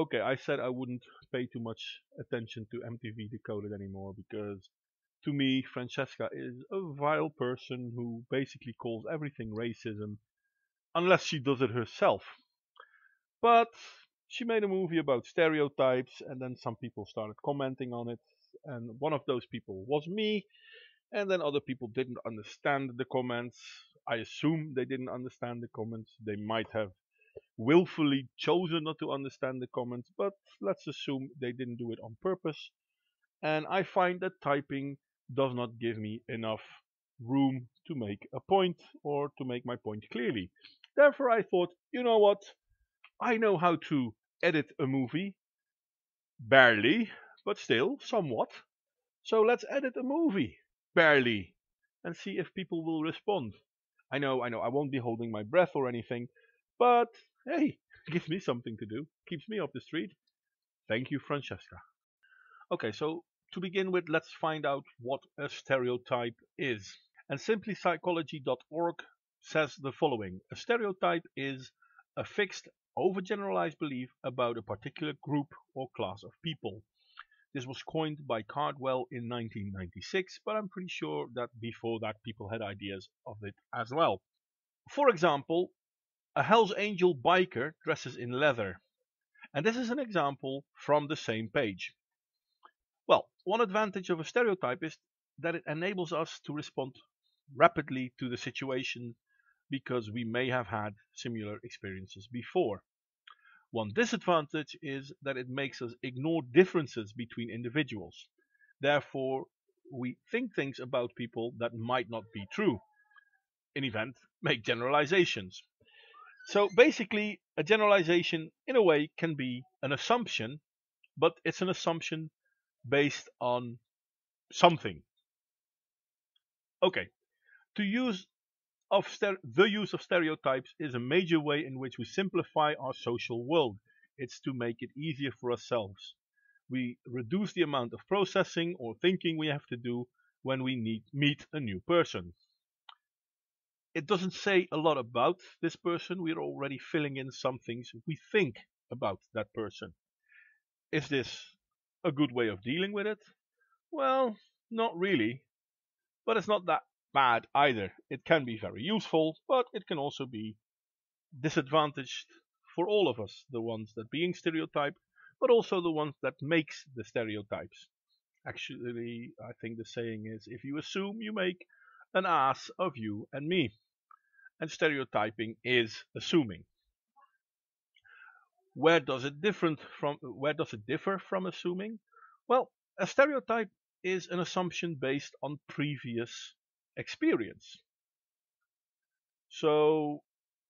Okay, I said I wouldn't pay too much attention to MTV Decoded anymore because to me, Franchesca is a vile person who basically calls everything racism unless she does it herself. But she made a movie about stereotypes, and then some people started commenting on it, and one of those people was me, and then other people didn't understand the comments. I assume they didn't understand the comments. They might have willfully chosen not to understand the comments, but let's assume they didn't do it on purpose. And I find that typing does not give me enough room to make a point or to make my point clearly. Therefore, I thought, you know what? I know how to edit a movie, barely, but still, somewhat. So let's edit a movie, barely, and see if people will respond. I know, I won't be holding my breath or anything, but hey, gives me something to do, keeps me off the street. Thank you, Francesca. Okay, so to begin with, let's find out what a stereotype is. And simplypsychology.org says the following: a stereotype is a fixed, overgeneralized belief about a particular group or class of people. This was coined by Cardwell in 1996, but I'm pretty sure that before that people had ideas of it as well. For example, a Hells Angel biker dresses in leather. And this is an example from the same page. Well, one advantage of a stereotype is that it enables us to respond rapidly to the situation because we may have had similar experiences before. One disadvantage is that it makes us ignore differences between individuals. Therefore, we think things about people that might not be true. In event, make generalizations. So basically, a generalization in a way can be an assumption, but it's an assumption based on something. Okay, to use the use of stereotypes is a major way in which we simplify our social world. It's to make it easier for ourselves. We reduce the amount of processing or thinking we have to do when we meet a new person. It doesn't say a lot about this person. We're already filling in some things we think about that person. Is this a good way of dealing with it? Well, not really, but it's not that bad either. It can be very useful, but it can also be disadvantaged for all of us, the ones that being stereotyped, but also the ones that makes the stereotypes. Actually, I think the saying is, if you assume, you make an ass of you and me. And stereotyping is assuming. Where does it differ from assuming? Well, a stereotype is an assumption based on previous experience. So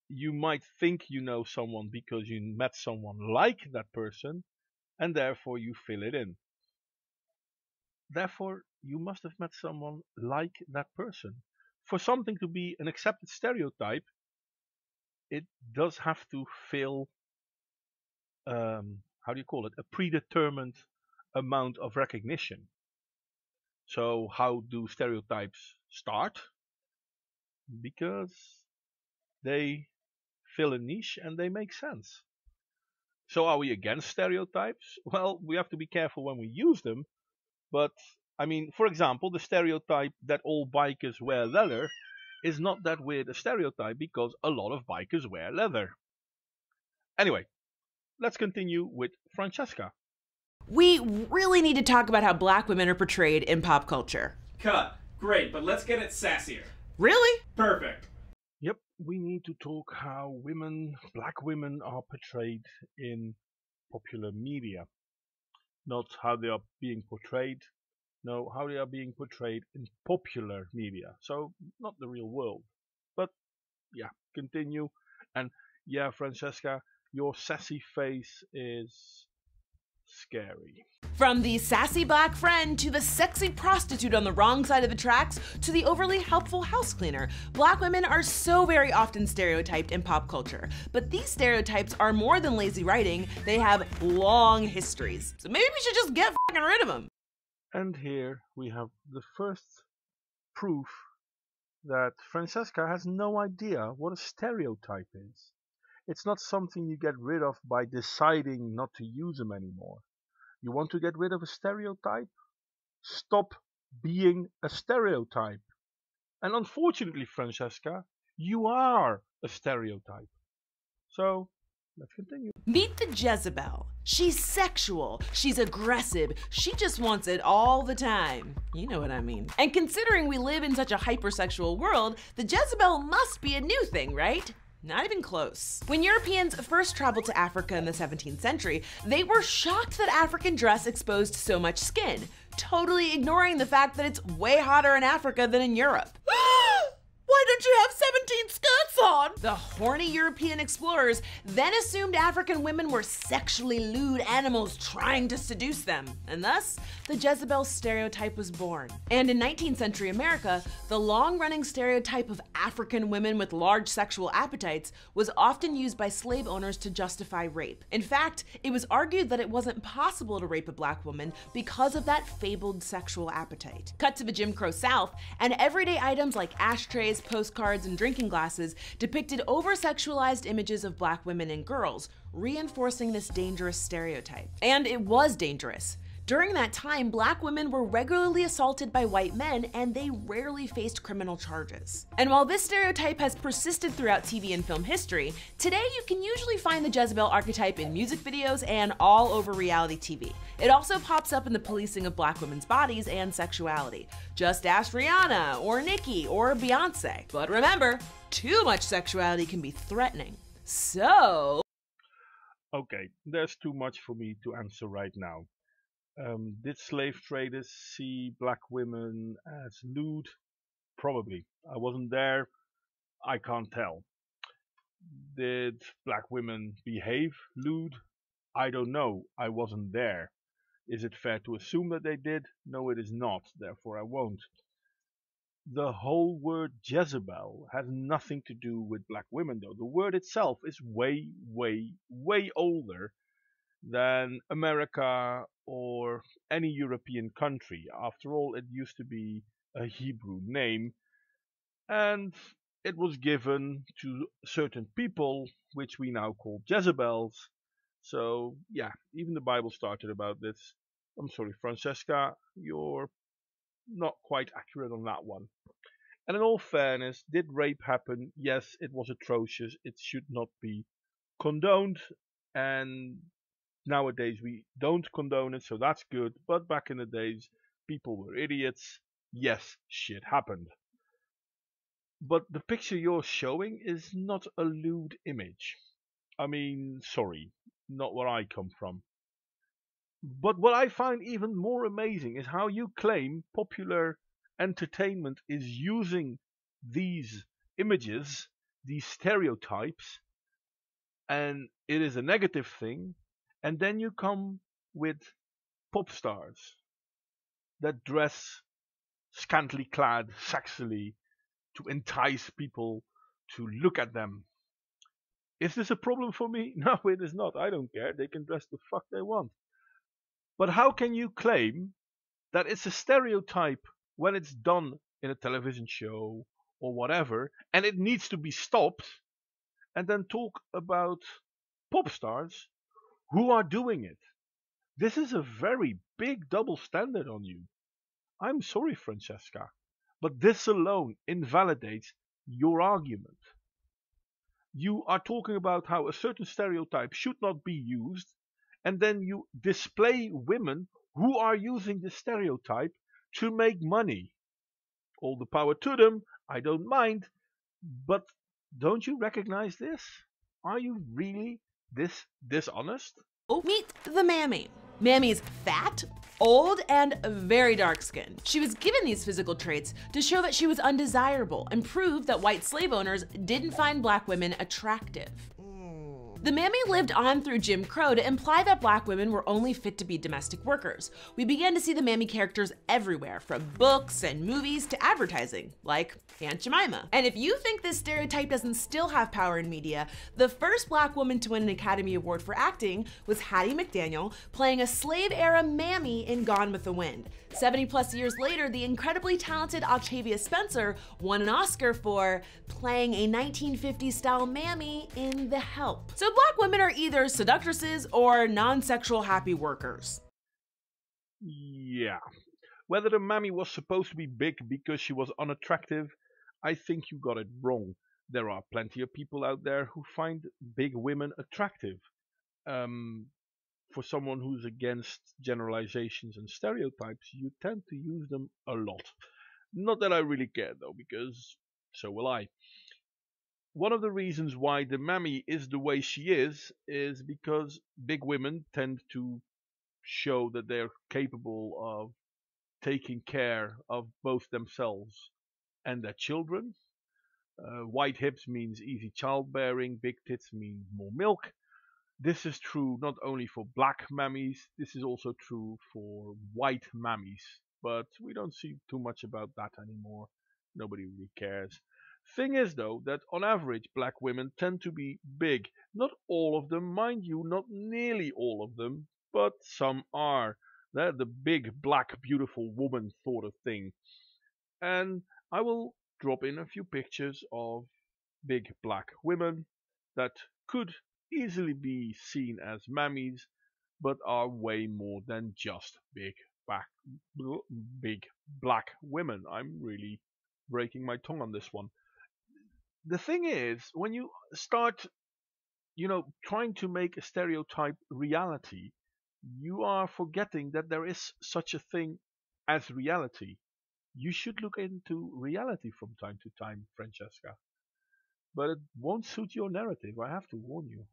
you might think you know someone because you met someone like that person, and therefore you fill it in. Therefore, you must have met someone like that person. For something to be an accepted stereotype, it does have to fill, how do you call it, a predetermined amount of recognition. So how do stereotypes start? Because they fill a niche and they make sense. So are we against stereotypes? Well, we have to be careful when we use them. But I mean, for example, the stereotype that all bikers wear leather is not that weird a stereotype because a lot of bikers wear leather. Anyway, let's continue with Francesca. We really need to talk about how black women are portrayed in pop culture. Cut. Great, but let's get it sassier. Really? Perfect. Yep, we need to talk how black women are portrayed in popular media. Not how they are being portrayed, no, how they are being portrayed in popular media. So, not the real world. But, yeah, continue. And, yeah, Francesca, your sassy face is scary. From the sassy black friend to the sexy prostitute on the wrong side of the tracks to the overly helpful house cleaner, black women are so very often stereotyped in pop culture. But these stereotypes are more than lazy writing, they have long histories. So maybe we should just get fucking rid of them. And here we have the first proof that Francesca has no idea what a stereotype is. It's not something you get rid of by deciding not to use them anymore. You want to get rid of a stereotype? Stop being a stereotype. And unfortunately, Francesca, you are a stereotype. So, let's continue. Meet the Jezebel. She's sexual, she's aggressive, she just wants it all the time. You know what I mean. And considering we live in such a hypersexual world, the Jezebel must be a new thing, right? Not even close. When Europeans first traveled to Africa in the 17th century, they were shocked that African dress exposed so much skin, totally ignoring the fact that it's way hotter in Africa than in Europe. Why don't you have 17 skirts on? The horny European explorers then assumed African women were sexually lewd animals trying to seduce them, and thus, the Jezebel stereotype was born. And in 19th century America, the long-running stereotype of African women with large sexual appetites was often used by slave owners to justify rape. In fact, it was argued that it wasn't possible to rape a black woman because of that fabled sexual appetite. Cut to the Jim Crow South, and everyday items like ashtrays, postcards, and drinking glasses depicted over-sexualized images of black women and girls, reinforcing this dangerous stereotype. And it was dangerous. During that time, black women were regularly assaulted by white men, and they rarely faced criminal charges. And while this stereotype has persisted throughout TV and film history, today you can usually find the Jezebel archetype in music videos and all over reality TV. It also pops up in the policing of black women's bodies and sexuality. Just ask Rihanna, or Nicki, or Beyonce. But remember, too much sexuality can be threatening. So... Okay, there's too much for me to answer right now. Did slave traders see black women as lewd? Probably. I wasn't there. I can't tell. Did black women behave lewd? I don't know. I wasn't there. Is it fair to assume that they did? No, it is not. Therefore, I won't. The whole word Jezebel has nothing to do with black women, though. The word itself is way, way, way older than America or any European country. After all, it used to be a Hebrew name, and it was given to certain people, which we now call Jezebels. So, yeah, even the Bible started about this. I'm sorry, Franchesca, you're not quite accurate on that one. And in all fairness, did rape happen? Yes, it was atrocious. It should not be condoned, and nowadays we don't condone it, so that's good. But back in the days, people were idiots. Yes, shit happened. But the picture you're showing is not a lewd image. I mean, sorry, not where I come from. But what I find even more amazing is how you claim popular entertainment is using these images, these stereotypes, and it is a negative thing. And then you come with pop stars that dress scantily clad sexily to entice people to look at them. Is this a problem for me? No, it is not. I don't care. They can dress the fuck they want. But how can you claim that it's a stereotype when it's done in a television show or whatever, and it needs to be stopped, and then talk about pop stars who are doing it? This is a very big double standard on you. I'm sorry, Francesca, but this alone invalidates your argument. You are talking about how a certain stereotype should not be used, and then you display women who are using the stereotype to make money. All the power to them, I don't mind, but don't you recognize this? Are you really this dishonest? Meet the Mammy. Mammy's fat, old, and very dark-skinned. She was given these physical traits to show that she was undesirable and prove that white slave owners didn't find black women attractive. The Mammy lived on through Jim Crow to imply that black women were only fit to be domestic workers. We began to see the Mammy characters everywhere, from books and movies to advertising, like Aunt Jemima. And if you think this stereotype doesn't still have power in media, the first black woman to win an Academy Award for acting was Hattie McDaniel, playing a slave-era Mammy in Gone with the Wind. 70 plus years later, the incredibly talented Octavia Spencer won an Oscar for playing a 1950s style mammy in The Help. So black women are either seductresses or non-sexual happy workers. Yeah. Whether the mammy was supposed to be big because she was unattractive, I think you got it wrong. There are plenty of people out there who find big women attractive. For someone who's against generalizations and stereotypes, you tend to use them a lot. Not that I really care though, because so will I. One of the reasons why the mammy is the way she is because big women tend to show that they're capable of taking care of both themselves and their children. Wide hips means easy childbearing, big tits mean more milk. This is true not only for black mammies, this is also true for white mammies. But we don't see too much about that anymore. Nobody really cares. Thing is though that on average black women tend to be big. Not all of them, mind you, not nearly all of them, but some are. They're the big black beautiful woman sort of thing. And I will drop in a few pictures of big black women that could easily be seen as mammies, but are way more than just big black women. I'm really breaking my tongue on this one. The thing is, when you start, trying to make a stereotype reality, you are forgetting that there is such a thing as reality. You should look into reality from time to time, Francesca. But it won't suit your narrative, I have to warn you.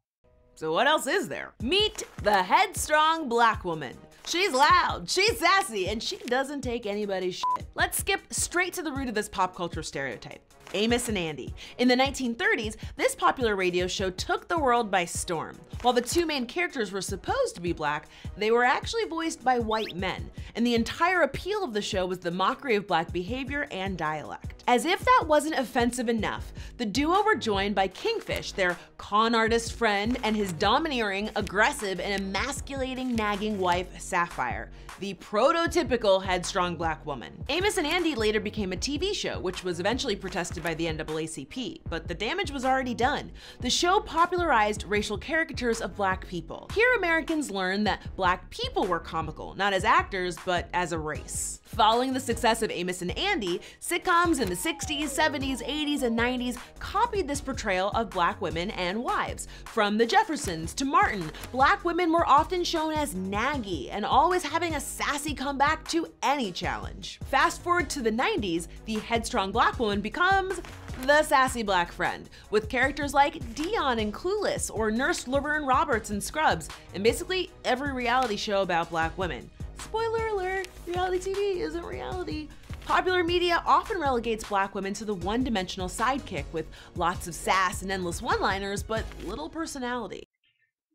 So what else is there? Meet the headstrong black woman. She's loud, she's sassy, and she doesn't take anybody's shit. Let's skip straight to the root of this pop culture stereotype. Amos and Andy. In the 1930s, this popular radio show took the world by storm. While the two main characters were supposed to be black, they were actually voiced by white men, and the entire appeal of the show was the mockery of black behavior and dialect. As if that wasn't offensive enough, the duo were joined by Kingfish, their con artist friend, and his domineering, aggressive, and emasculating nagging wife, Sapphire, the prototypical headstrong black woman. Amos and Andy later became a TV show, which was eventually protested by the NAACP, but the damage was already done. The show popularized racial caricatures of black people. Here, Americans learned that black people were comical, not as actors, but as a race. Following the success of Amos and Andy, sitcoms in the 60s, 70s, 80s, and 90s copied this portrayal of black women and wives. From the Jeffersons to Martin, black women were often shown as naggy and always having a sassy comeback to any challenge. Fast forward to the 90s, the headstrong black woman becomes the sassy black friend, with characters like Dion in Clueless or Nurse Laverne Roberts in Scrubs, and basically every reality show about black women. Spoiler alert, reality TV isn't reality. Popular media often relegates black women to the one-dimensional sidekick with lots of sass and endless one-liners, but little personality.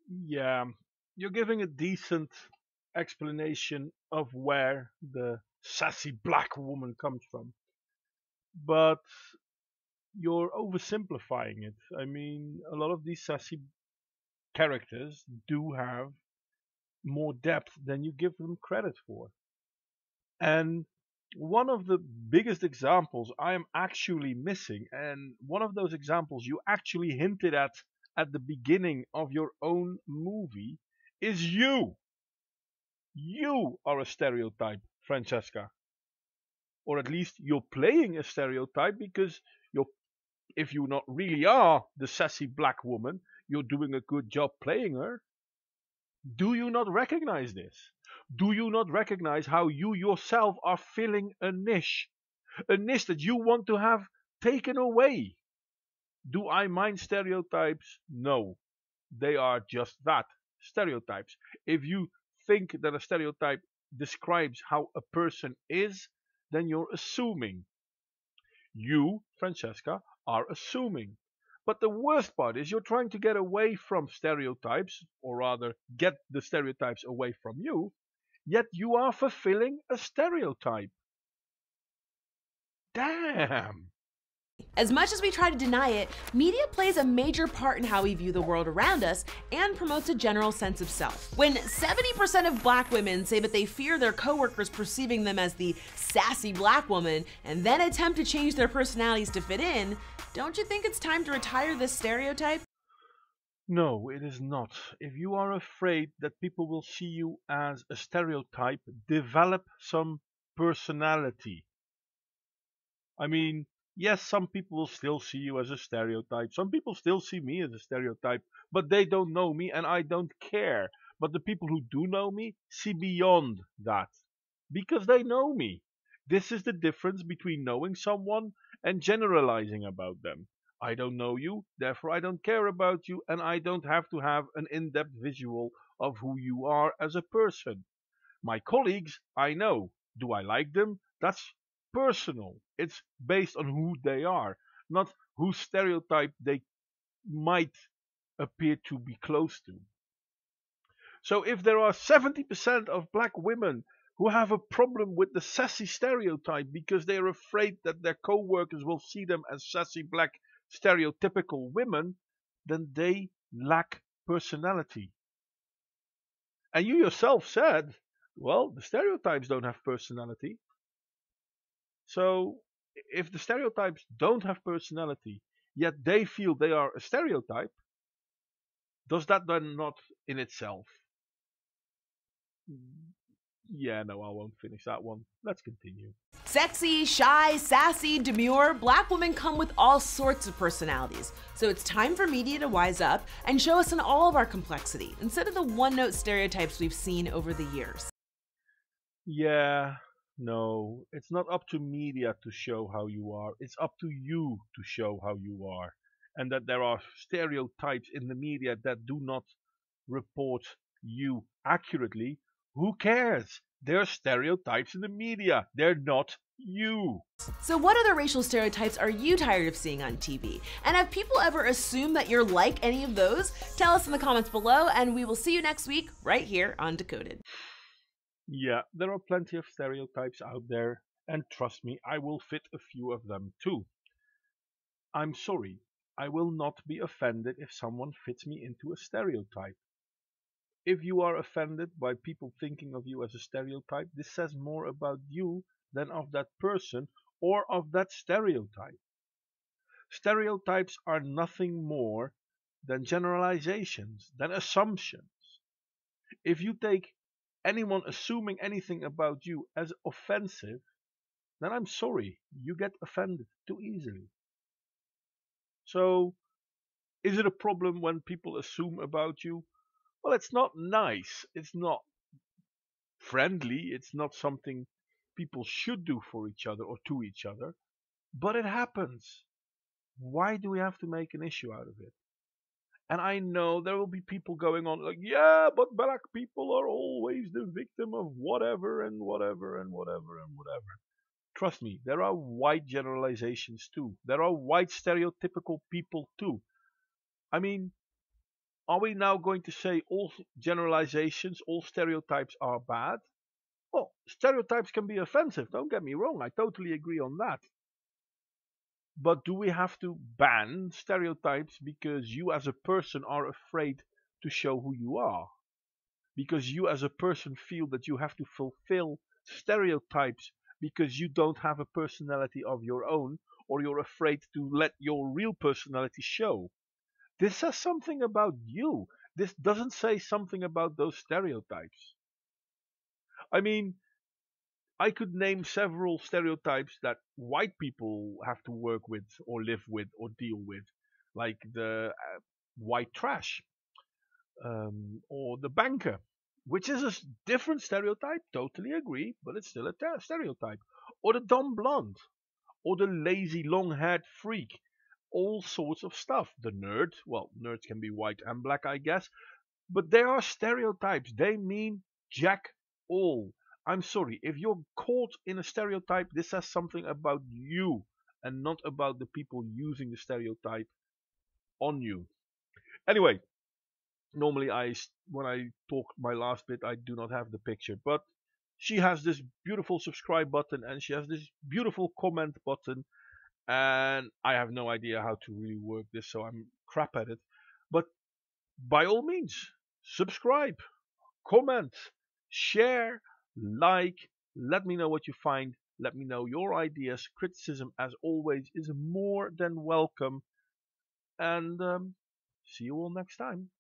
Yeah, you're giving a decent explanation of where the sassy black woman comes from. But you're oversimplifying it. I mean, a lot of these sassy characters do have more depth than you give them credit for. And one of the biggest examples I am actually missing, and one of those examples you actually hinted at the beginning of your own movie, is you. You are a stereotype, Francesca. Or at least you're playing a stereotype because if you not really are the sassy black woman, you're doing a good job playing her. Do you not recognize this? Do you not recognize how you yourself are filling a niche? A niche that you want to have taken away. Do I mind stereotypes? No. They are just that, stereotypes. If you think that a stereotype describes how a person is, then you're assuming. You, Francesca, are assuming. But the worst part is you're trying to get away from stereotypes, or rather get the stereotypes away from you, yet you are fulfilling a stereotype. Damn! As much as we try to deny it, media plays a major part in how we view the world around us and promotes a general sense of self. When 70% of black women say that they fear their coworkers perceiving them as the sassy black woman and then attempt to change their personalities to fit in, don't you think it's time to retire this stereotype? No, it is not. If you are afraid that people will see you as a stereotype, develop some personality. I mean, yes, some people will still see you as a stereotype. Some people still see me as a stereotype, but they don't know me and I don't care. But the people who do know me see beyond that because they know me. This is the difference between knowing someone and generalizing about them. I don't know you, therefore I don't care about you, and I don't have to have an in-depth visual of who you are as a person. My colleagues, I know. Do I like them? That's personal. It's based on who they are, not whose stereotype they might appear to be close to. So if there are 70% of black women who have a problem with the sassy stereotype because they are afraid that their co-workers will see them as sassy black stereotypical women, then they lack personality. And you yourself said, well, the stereotypes don't have personality. So if the stereotypes don't have personality, yet they feel they are a stereotype, does that then not in itself? Yeah, no, I won't finish that one. Let's continue. Sexy, shy, sassy, demure, black women come with all sorts of personalities. So it's time for media to wise up and show us in all of our complexity, instead of the one-note stereotypes we've seen over the years. Yeah, no, it's not up to media to show how you are. It's up to you to show how you are. And that there are stereotypes in the media that do not report you accurately. Who cares? There are stereotypes in the media. They're not you. So what other racial stereotypes are you tired of seeing on TV? And have people ever assumed that you're like any of those? Tell us in the comments below, and we will see you next week right here on Decoded. Yeah, there are plenty of stereotypes out there, and trust me, I will fit a few of them too. I'm sorry, I will not be offended if someone fits me into a stereotype. If you are offended by people thinking of you as a stereotype, this says more about you than of that person or of that stereotype. Stereotypes are nothing more than generalizations, than assumptions. If you take anyone assuming anything about you as offensive, then I'm sorry, you get offended too easily. So, is it a problem when people assume about you? Well, it's not nice, it's not friendly, it's not something people should do for each other or to each other, but it happens. Why do we have to make an issue out of it? And I know there will be people going on like, yeah, but black people are always the victim of whatever and whatever and whatever and whatever. Trust me, there are white generalizations too. There are white stereotypical people too. I mean, are we now going to say all generalizations, all stereotypes are bad? Well, stereotypes can be offensive, don't get me wrong, I totally agree on that. But do we have to ban stereotypes because you as a person are afraid to show who you are? Because you as a person feel that you have to fulfill stereotypes because you don't have a personality of your own, or you're afraid to let your real personality show? This says something about you. This doesn't say something about those stereotypes. I mean, I could name several stereotypes that white people have to work with or live with or deal with, like the white trash, or the banker, which is a different stereotype, totally agree, but it's still a stereotype. Or the dumb blonde, or the lazy long-haired freak, all sorts of stuff. The nerd, well, nerds can be white and black, I guess, but they are stereotypes. They mean jack all. I'm sorry, if you're caught in a stereotype, this says something about you and not about the people using the stereotype on you. Anyway, normally when I talk my last bit, I do not have the picture, but she has this beautiful subscribe button and she has this beautiful comment button, and I have no idea how to really work this, so I'm crap at it. But by all means, subscribe, comment, share, like, let me know what you find, let me know your ideas. Criticism, as always, is more than welcome, and see you all next time.